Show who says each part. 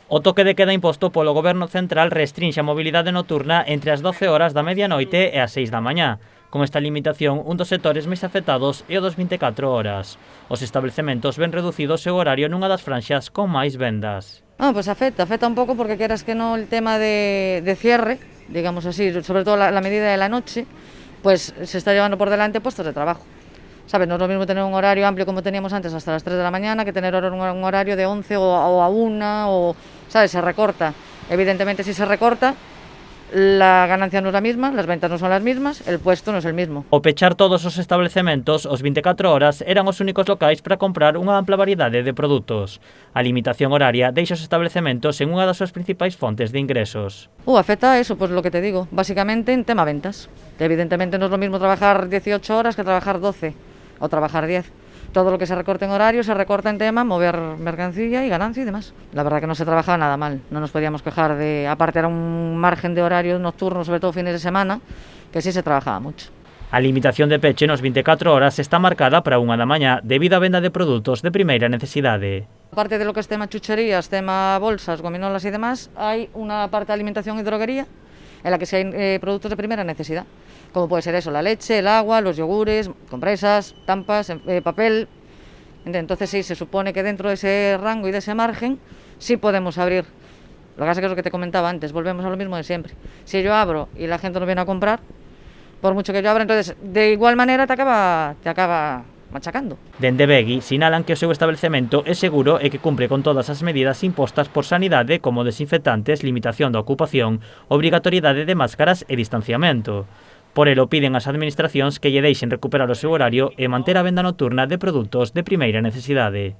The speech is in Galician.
Speaker 1: O toque de queda imposto polo Goberno Central restrinxe a mobilidade nocturna entre as 12 horas da medianoite e as 6 da mañá. Con esta limitación, un dos sectores máis afectados é o dos 24 horas. Os establecementos ven reducido o seu horario nunha das franxas con máis vendas.
Speaker 2: Pues afecta un poco porque quieras que no el tema de cierre, digamos así, sobre todo la medida de la noche, pues se está llevando por delante puestos de trabajo. ¿Sabes? No es lo mismo tener un horario amplio como teníamos antes hasta las 3 de la mañana que tener un horario de 11 o a 1, o, ¿sabes? Se recorta. Evidentemente si se recorta, la ganancia non é a mesma, las ventas non son as mismas, el puesto non é el mismo.
Speaker 1: Ao pechar todos os establecementos, os 24 horas eran os únicos locais para comprar unha ampla variedade de produtos. A limitación horaria deixa os establecementos en unha das súas principais fontes de ingresos.
Speaker 2: Afecta a eso, pues lo que te digo, básicamente en tema ventas. Evidentemente non é lo mismo trabajar 18 horas que trabajar 12 o trabajar 10. Todo lo que se recorta en horario se recorta en tema mover mercancía y ganancia y demás. La verdad que no se trabajaba nada mal, no nos podíamos quejar de... Aparte era un margen de horario nocturno, sobre todo fines de semana, que sí se trabajaba mucho.
Speaker 1: A limitación de peche nos 24 horas está marcada para 1 da mañá debido á venda de produtos de primeira necesidade.
Speaker 2: Aparte de lo que es tema chucherías, tema bolsas, gominolas y demás, hay una parte de alimentación y droguería en la que sí hay productos de primera necesidad, como puede ser eso, la leche, el agua, los yogures, compresas, tampas, papel. Entonces sí, se supone que dentro de ese rango y de ese margen sí podemos abrir. Lo que pasa es que es lo que te comentaba antes, volvemos a lo mismo de siempre. Si yo abro y la gente no viene a comprar, por mucho que yo abra, entonces de igual manera te acaba machacando.
Speaker 1: Dende Begui sinalan que o seu establecemento é seguro e que cumpre con todas as medidas impostas por sanidade como desinfectantes, limitación da ocupación, obrigatoriedade de máscaras e distanciamento. Por elo piden ás administracións que lle deixen recuperar o seu horario e manter a venda nocturna de produtos de primeira necesidade.